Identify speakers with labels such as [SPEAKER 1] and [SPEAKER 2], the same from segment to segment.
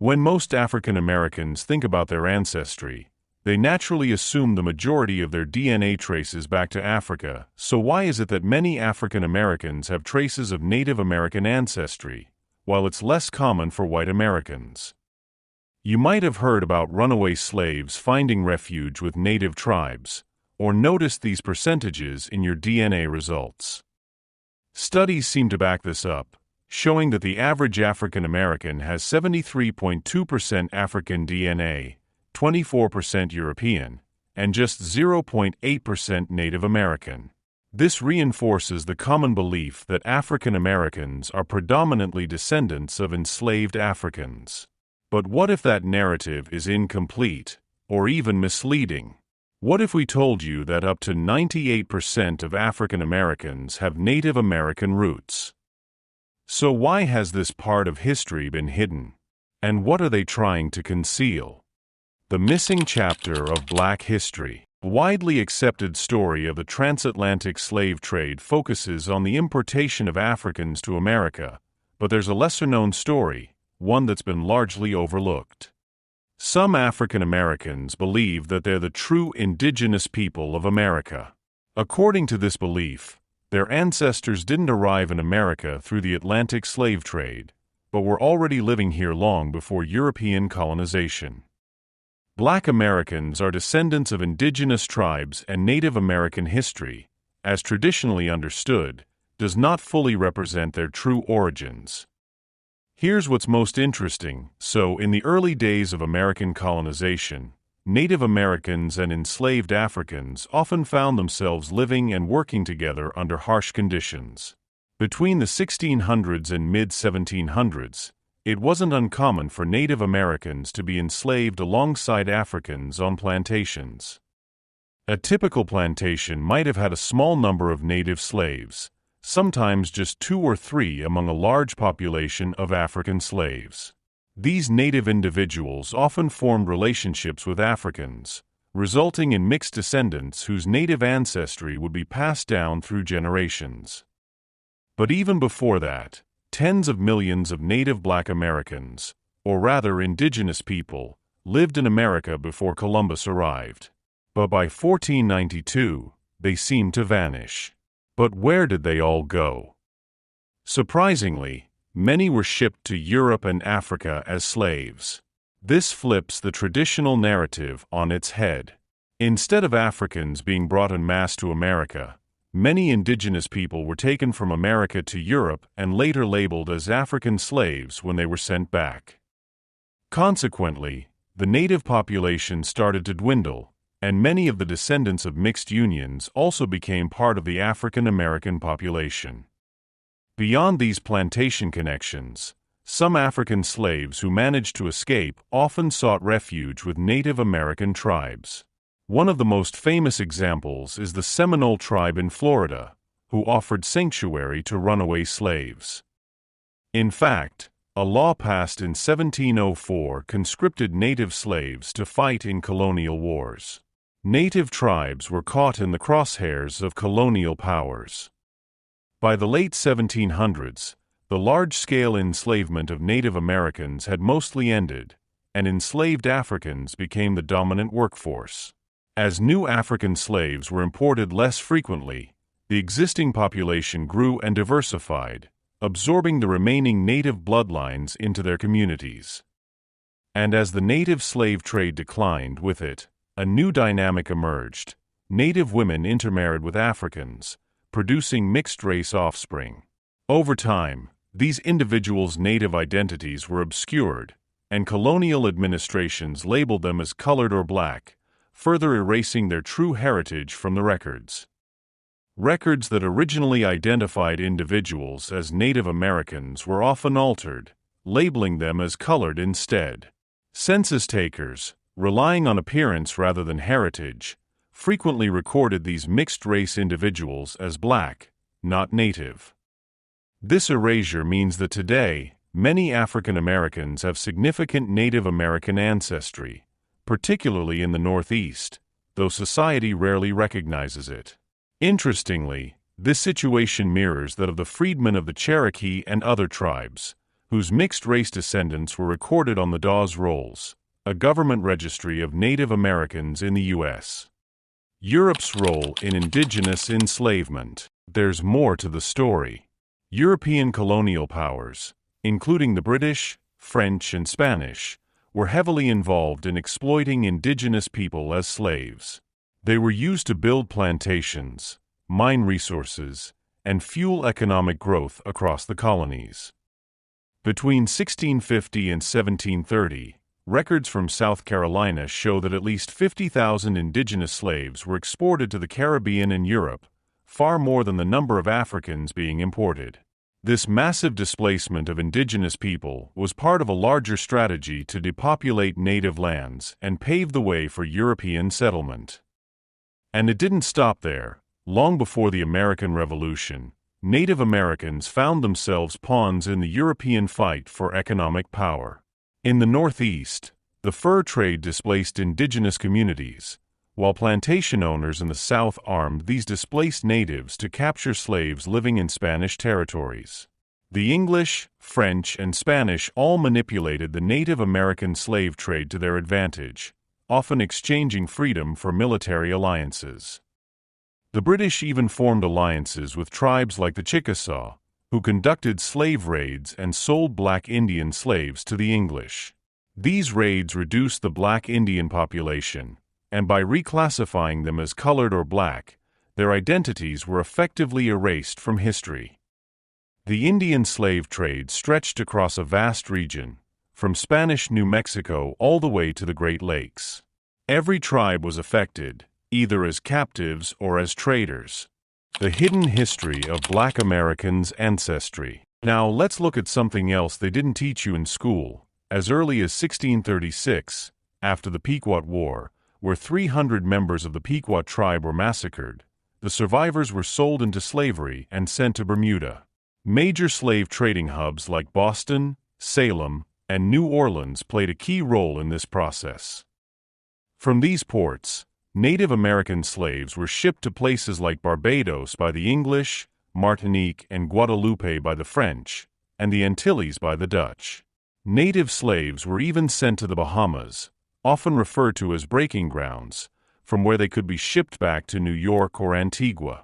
[SPEAKER 1] When most African Americans think about their ancestry, they naturally assume the majority of their DNA traces back to Africa. So why is it that many African Americans have traces of Native American ancestry, while it's less common for white Americans? You might have heard about runaway slaves finding refuge with native tribes, or noticed these percentages in your DNA results. Studies seem to back this up, showing that the average African American has 73.2% African DNA, 24% European, and just 0.8% Native American. This reinforces the common belief that African Americans are predominantly descendants of enslaved Africans. But what if that narrative is incomplete, or even misleading? What if we told you that up to 98% of African Americans have Native American roots? So why has this part of history been hidden? And what are they trying to conceal? The missing chapter of Black history. A widely accepted story of the transatlantic slave trade focuses on the importation of Africans to America, but there's a lesser-known story, one that's been largely overlooked. Some African Americans believe that they're the true indigenous people of America. According to this belief, their ancestors didn't arrive in America through the Atlantic slave trade, but were already living here long before European colonization. Black Americans are descendants of indigenous tribes, and Native American history, as traditionally understood, does not fully represent their true origins. Here's what's most interesting. So, in the early days of American colonization, Native Americans and enslaved Africans often found themselves living and working together under harsh conditions. Between the 1600s and mid-1700s, it wasn't uncommon for Native Americans to be enslaved alongside Africans on plantations. A typical plantation might have had a small number of native slaves, sometimes just 2 or 3 among a large population of African slaves. These native individuals often formed relationships with Africans, resulting in mixed descendants whose native ancestry would be passed down through generations. But even before that, tens of millions of native Black Americans, or rather indigenous people, lived in America before Columbus arrived. But by 1492, they seemed to vanish. But where did they all go? Surprisingly, many were shipped to Europe and Africa as slaves. This flips the traditional narrative on its head. Instead of Africans being brought en masse to America, many indigenous people were taken from America to Europe and later labeled as African slaves when they were sent back. Consequently, the native population started to dwindle, and many of the descendants of mixed unions also became part of the African American population. Beyond these plantation connections, some African slaves who managed to escape often sought refuge with Native American tribes. One of the most famous examples is the Seminole tribe in Florida, who offered sanctuary to runaway slaves. In fact, a law passed in 1704 conscripted native slaves to fight in colonial wars. Native tribes were caught in the crosshairs of colonial powers. By the late 1700s, the large-scale enslavement of Native Americans had mostly ended, and enslaved Africans became the dominant workforce. As new African slaves were imported less frequently, the existing population grew and diversified, absorbing the remaining native bloodlines into their communities. And as the native slave trade declined with it, a new dynamic emerged. Native women intermarried with Africans, producing mixed-race offspring. Over time, these individuals' native identities were obscured, and colonial administrations labeled them as colored or black, further erasing their true heritage from the records. Records that originally identified individuals as Native Americans were often altered, labeling them as colored instead. Census takers, relying on appearance rather than heritage, frequently recorded these mixed-race individuals as black, not native. This erasure means that today, many African Americans have significant Native American ancestry, particularly in the Northeast, though society rarely recognizes it. Interestingly, this situation mirrors that of the freedmen of the Cherokee and other tribes, whose mixed-race descendants were recorded on the Dawes Rolls, a government registry of Native Americans in the U.S. Europe's role in indigenous enslavement. There's more to the story. European colonial powers, including the British, French, and Spanish, were heavily involved in exploiting indigenous people as slaves. They were used to build plantations, mine resources, and fuel economic growth across the colonies. Between 1650 and 1730, records from South Carolina show that at least 50,000 indigenous slaves were exported to the Caribbean and Europe, far more than the number of Africans being imported. This massive displacement of indigenous people was part of a larger strategy to depopulate native lands and pave the way for European settlement. And it didn't stop there. Long before the American Revolution, Native Americans found themselves pawns in the European fight for economic power. In the Northeast, the fur trade displaced indigenous communities, while plantation owners in the South armed these displaced natives to capture slaves living in Spanish territories. The English, French, and Spanish all manipulated the Native American slave trade to their advantage, often exchanging freedom for military alliances. The British even formed alliances with tribes like the Chickasaw, who conducted slave raids and sold black Indian slaves to the English. These raids reduced the black Indian population, and by reclassifying them as colored or black, their identities were effectively erased from history. The Indian slave trade stretched across a vast region, from Spanish New Mexico all the way to the Great Lakes. Every tribe was affected, either as captives or as traders. The hidden history of Black Americans' ancestry. Now let's look at something else they didn't teach you in school. As early as 1636, after the Pequot War, where 300 members of the Pequot tribe were massacred, the survivors were sold into slavery and sent to Bermuda. Major slave trading hubs like Boston, Salem, and New Orleans played a key role in this process. From these ports, Native American slaves were shipped to places like Barbados by the English, Martinique and Guadeloupe by the French, and the Antilles by the Dutch. Native slaves were even sent to the Bahamas, often referred to as breaking grounds, from where they could be shipped back to New York or Antigua.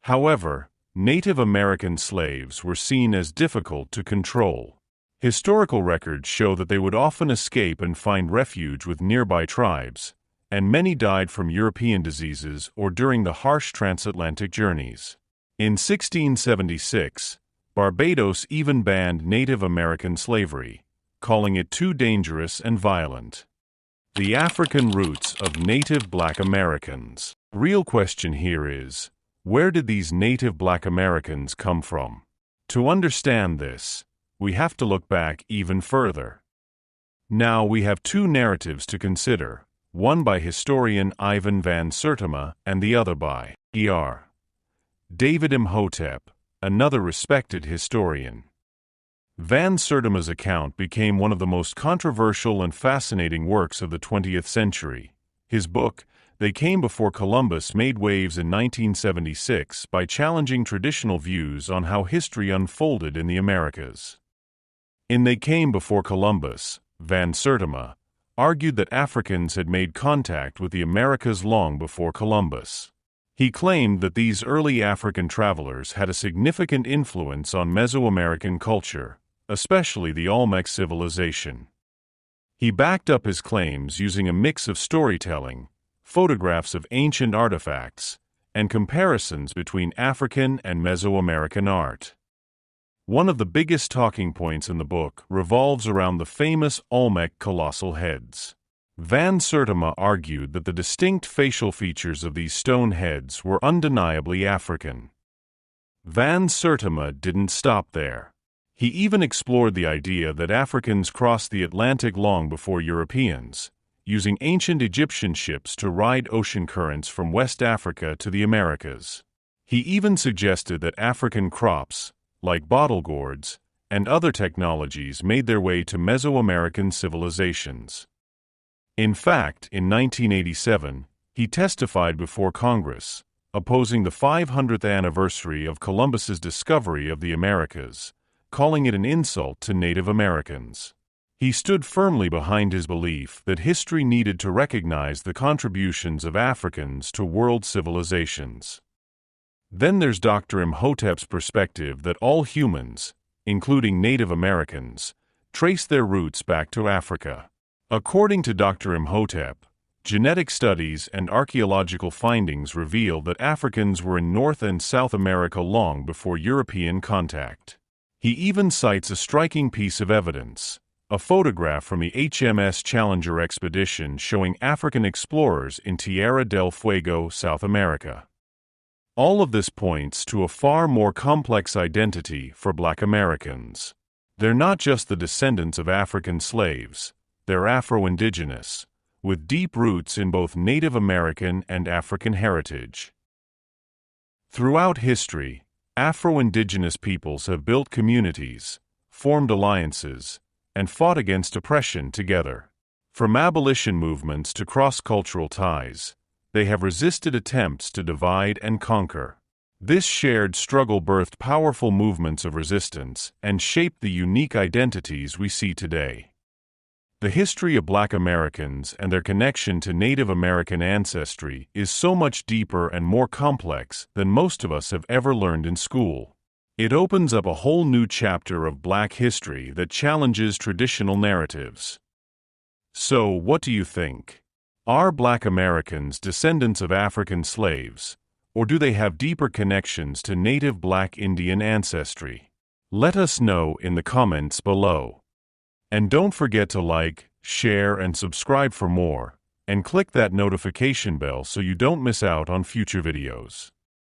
[SPEAKER 1] However, Native American slaves were seen as difficult to control. Historical records show that they would often escape and find refuge with nearby tribes, and many died from European diseases or during the harsh transatlantic journeys. In 1676, Barbados even banned Native American slavery, calling it too dangerous and violent. The African roots of native Black Americans. Real question here is, where did these native Black Americans come from? To understand this, we have to look back even further. Now we have two narratives to consider, one by historian Ivan van Sertima and the other by E.R. David Imhotep, another respected historian. Van Sertima's account became one of the most controversial and fascinating works of the 20th century. His book, They Came Before Columbus, made waves in 1976 by challenging traditional views on how history unfolded in the Americas. In They Came Before Columbus, Van Sertima argued that Africans had made contact with the Americas long before Columbus. He claimed that these early African travelers had a significant influence on Mesoamerican culture, especially the Olmec civilization. He backed up his claims using a mix of storytelling, photographs of ancient artifacts, and comparisons between African and Mesoamerican art. One of the biggest talking points in the book revolves around the famous Olmec colossal heads. Van Sertima argued that the distinct facial features of these stone heads were undeniably African. Van Sertima didn't stop there. He even explored the idea that Africans crossed the Atlantic long before Europeans, using ancient Egyptian ships to ride ocean currents from West Africa to the Americas. He even suggested that African crops, like bottle gourds, and other technologies made their way to Mesoamerican civilizations. In fact, in 1987, he testified before Congress, opposing the 500th anniversary of Columbus's discovery of the Americas, calling it an insult to Native Americans. He stood firmly behind his belief that history needed to recognize the contributions of Africans to world civilizations. Then there's Dr. Imhotep's perspective that all humans, including Native Americans, trace their roots back to Africa. According to Dr. Imhotep, genetic studies and archaeological findings reveal that Africans were in North and South America long before European contact. He even cites a striking piece of evidence, a photograph from the HMS Challenger expedition showing African explorers in Tierra del Fuego, South America. All of this points to a far more complex identity for Black Americans. They're not just the descendants of African slaves, they're Afro-Indigenous, with deep roots in both Native American and African heritage. Throughout history, Afro-Indigenous peoples have built communities, formed alliances, and fought against oppression together. From abolition movements to cross-cultural ties, they have resisted attempts to divide and conquer. This shared struggle birthed powerful movements of resistance and shaped the unique identities we see today. The history of Black Americans and their connection to Native American ancestry is so much deeper and more complex than most of us have ever learned in school. It opens up a whole new chapter of Black history that challenges traditional narratives. So, what do you think? Are Black Americans descendants of African slaves, or do they have deeper connections to native Black Indian ancestry? Let us know in the comments below. And don't forget to like, share, and subscribe for more, and click that notification bell so you don't miss out on future videos.